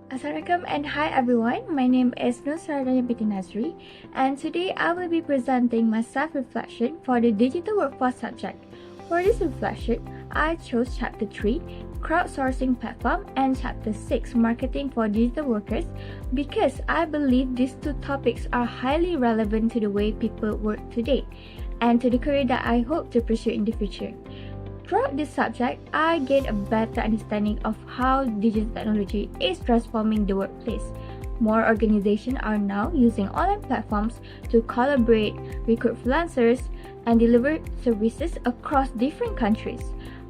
Assalamualaikum and hi everyone, my name is Nusradanya Binti Nazri and today I will be presenting my self-reflection for the Digital Workforce subject. For this reflection, I chose Chapter 3, Crowdsourcing Platform and Chapter 6, Marketing for Digital Workers because I believe these two topics are highly relevant to the way people work today and to the career that I hope to pursue in the future. Throughout this subject, I gained a better understanding of how digital technology is transforming the workplace. More organizations are now using online platforms to collaborate, recruit freelancers, and deliver services across different countries.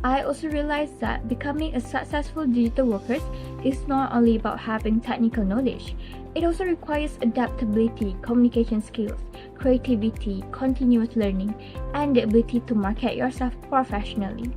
I also realized that becoming a successful digital worker is not only about having technical knowledge, it also requires adaptability, communication skills, creativity, continuous learning, and the ability to market yourself professionally.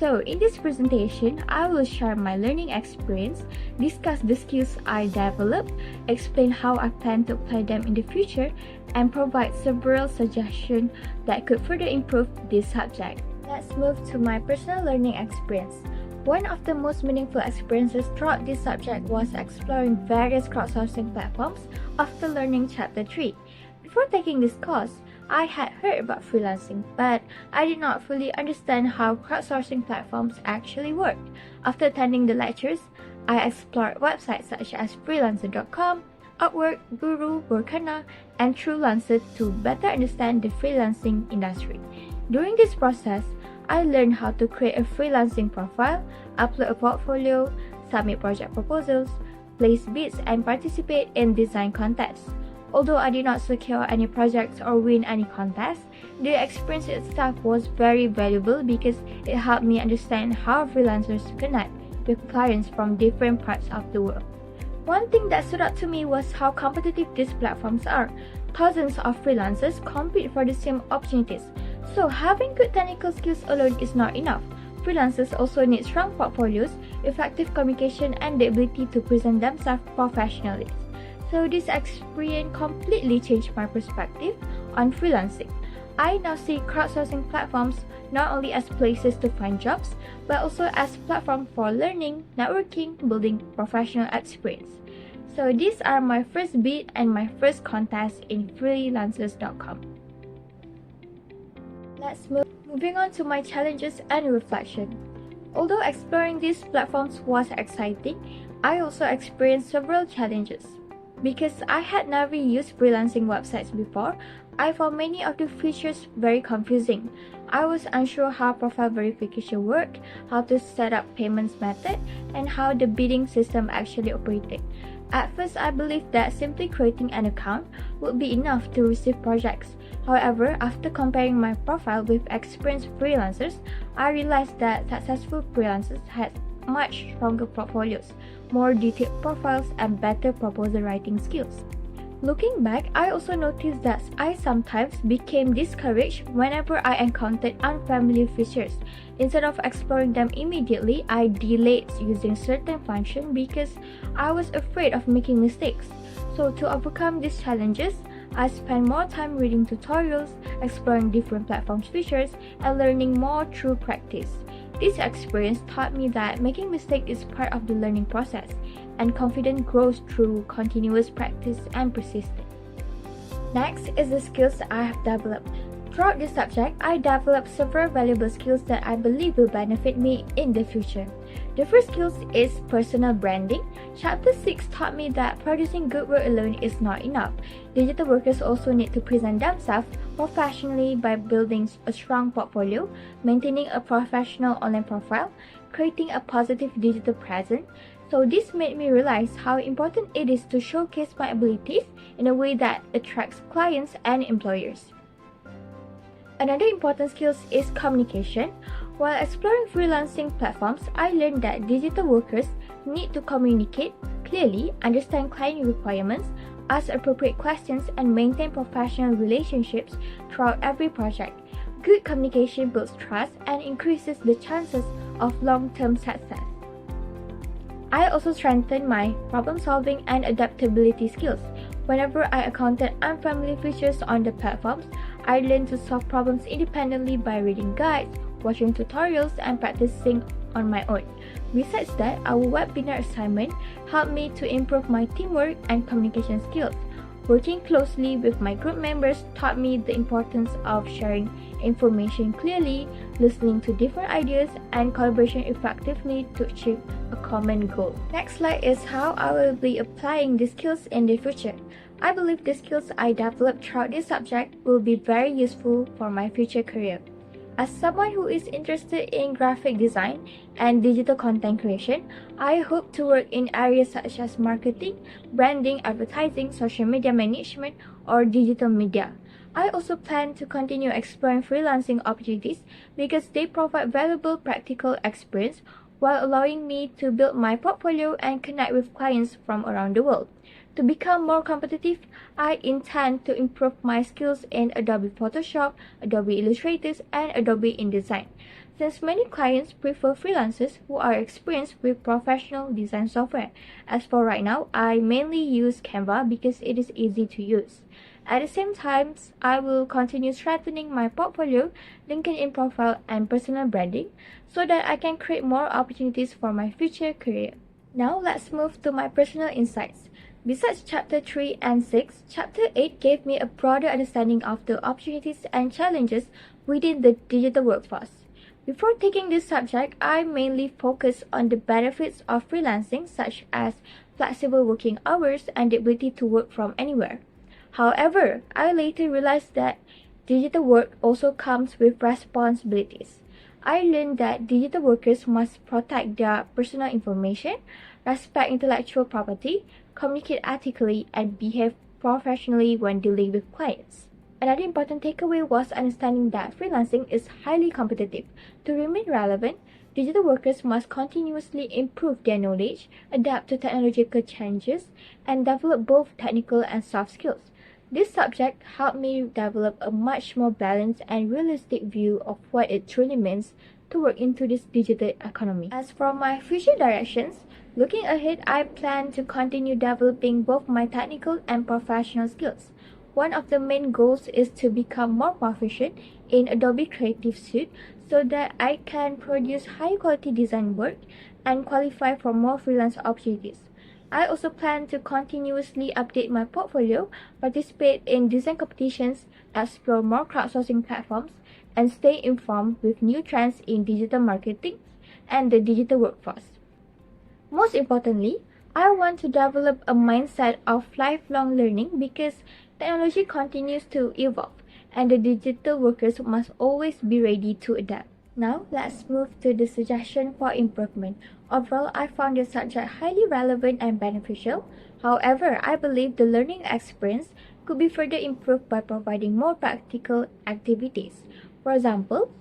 So, in this presentation, I will share my learning experience, discuss the skills I developed, explain how I plan to apply them in the future, and provide several suggestions that could further improve this subject. Let's move to my personal learning experience. One of the most meaningful experiences throughout this subject was exploring various crowdsourcing platforms after learning Chapter 3. Before taking this course, I had heard about freelancing, but I did not fully understand how crowdsourcing platforms actually worked. After attending the lectures, I explored websites such as freelancer.com, Upwork, Guru, Workana, and Truelancer to better understand the freelancing industry. During this process, I learned how to create a freelancing profile, upload a portfolio, submit project proposals, place bids, and participate in design contests. Although I did not secure any projects or win any contests, the experience itself was very valuable because it helped me understand how freelancers connect with clients from different parts of the world. One thing that stood out to me was how competitive these platforms are. Thousands of freelancers compete for the same opportunities. So having good technical skills alone is not enough. Freelancers also need strong portfolios, effective communication, and the ability to present themselves professionally. So this experience completely changed my perspective on freelancing. I now see crowdsourcing platforms not only as places to find jobs, but also as platforms for learning, networking, building professional experience. So these are my first bid and my first contest in freelancers.com. Moving on to my challenges and reflection. Although exploring these platforms was exciting, I also experienced several challenges. Because I had never used freelancing websites before, I found many of the features very confusing. I was unsure how profile verification worked, how to set up payments method, and how the bidding system actually operated. At first, I believed that simply creating an account would be enough to receive projects. However, after comparing my profile with experienced freelancers, I realized that successful freelancers had much stronger portfolios, more detailed profiles, and better proposal writing skills. Looking back, I also noticed that I sometimes became discouraged whenever I encountered unfamiliar features. Instead of exploring them immediately, I delayed using certain functions because I was afraid of making mistakes. So to overcome these challenges, I spent more time reading tutorials, exploring different platforms' features, and learning more through practice. This experience taught me that making mistakes is part of the learning process, and confidence grows through continuous practice and persistence. Next is the skills I have developed. Throughout this subject, I developed several valuable skills that I believe will benefit me in the future. The first skill is personal branding. Chapter 6 taught me that producing good work alone is not enough. Digital workers also need to present themselves professionally by building a strong portfolio, maintaining a professional online profile, creating a positive digital presence. So this made me realize how important it is to showcase my abilities in a way that attracts clients and employers. Another important skill is communication. While exploring freelancing platforms, I learned that digital workers need to communicate clearly, understand client requirements, ask appropriate questions, and maintain professional relationships throughout every project. Good communication builds trust and increases the chances of long-term success. I also strengthened my problem-solving and adaptability skills. Whenever I encountered unfamiliar features on the platforms, I learned to solve problems independently by reading guides, watching tutorials, and practicing on my own. Besides that, our webinar assignment helped me to improve my teamwork and communication skills. Working closely with my group members taught me the importance of sharing information clearly, listening to different ideas, and collaboration effectively to achieve a common goal. Next slide is how I will be applying these skills in the future. I believe the skills I developed throughout this subject will be very useful for my future career. As someone who is interested in graphic design and digital content creation, I hope to work in areas such as marketing, branding, advertising, social media management, or digital media. I also plan to continue exploring freelancing opportunities because they provide valuable practical experience while allowing me to build my portfolio and connect with clients from around the world. To become more competitive, I intend to improve my skills in Adobe Photoshop, Adobe Illustrator, and Adobe InDesign. Since many clients prefer freelancers who are experienced with professional design software. As for right now, I mainly use Canva because it is easy to use. At the same time, I will continue strengthening my portfolio, LinkedIn profile, and personal branding so that I can create more opportunities for my future career. Now let's move to my personal insights. Besides Chapter 3 and 6, Chapter 8 gave me a broader understanding of the opportunities and challenges within the digital workforce. Before taking this subject, I mainly focused on the benefits of freelancing such as flexible working hours and the ability to work from anywhere. However, I later realized that digital work also comes with responsibilities. I learned that digital workers must protect their personal information, respect intellectual property, communicate ethically, and behave professionally when dealing with clients. Another important takeaway was understanding that freelancing is highly competitive. To remain relevant, digital workers must continuously improve their knowledge, adapt to technological changes, and develop both technical and soft skills. This subject helped me develop a much more balanced and realistic view of what it truly means to work into this digital economy. As for my future directions, looking ahead, I plan to continue developing both my technical and professional skills. One of the main goals is to become more proficient in Adobe Creative Suite so that I can produce high-quality design work and qualify for more freelance opportunities. I also plan to continuously update my portfolio, participate in design competitions, explore more crowdsourcing platforms, and stay informed with new trends in digital marketing and the digital workforce. Most importantly, I want to develop a mindset of lifelong learning because technology continues to evolve and the digital workers must always be ready to adapt. Now, let's move to the suggestion for improvement. Overall, I found this subject highly relevant and beneficial. However, I believe the learning experience could be further improved by providing more practical activities. For example,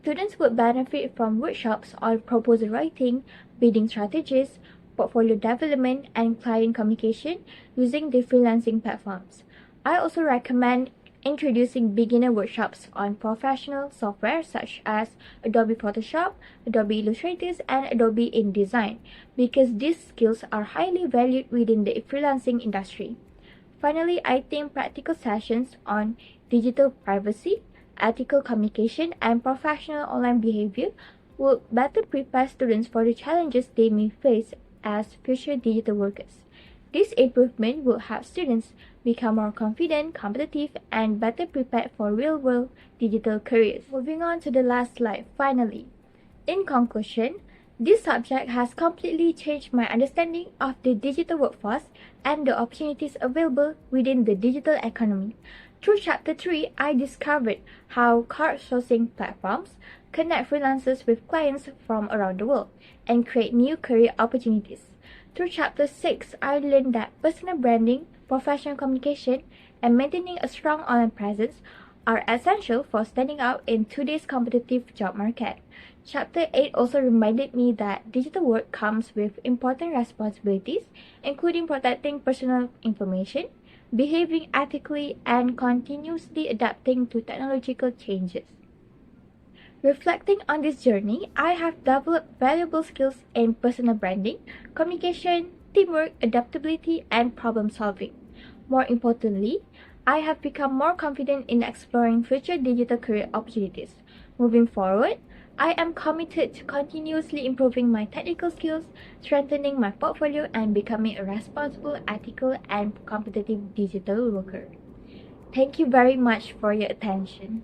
students would benefit from workshops on proposal writing, bidding strategies, portfolio development, and client communication using the freelancing platforms. I also recommend introducing beginner workshops on professional software such as Adobe Photoshop, Adobe Illustrator, and Adobe InDesign because these skills are highly valued within the freelancing industry. Finally, I think practical sessions on digital privacy, ethical communication, and professional online behavior will better prepare students for the challenges they may face as future digital workers. This improvement will help students become more confident, competitive, and better prepared for real-world digital careers. Moving on to the last slide, finally. In conclusion, this subject has completely changed my understanding of the digital workforce and the opportunities available within the digital economy. Through Chapter 3, I discovered how crowdsourcing platforms connect freelancers with clients from around the world and create new career opportunities. Through Chapter 6, I learned that personal branding, professional communication, and maintaining a strong online presence are essential for standing out in today's competitive job market. Chapter 8 also reminded me that digital work comes with important responsibilities, including protecting personal information, behaving ethically, and continuously adapting to technological changes. Reflecting on this journey, I have developed valuable skills in personal branding, communication, teamwork, adaptability, and problem solving. More importantly, I have become more confident in exploring future digital career opportunities. Moving forward, I am committed to continuously improving my technical skills, strengthening my portfolio, and becoming a responsible, ethical, and competitive digital worker. Thank you very much for your attention.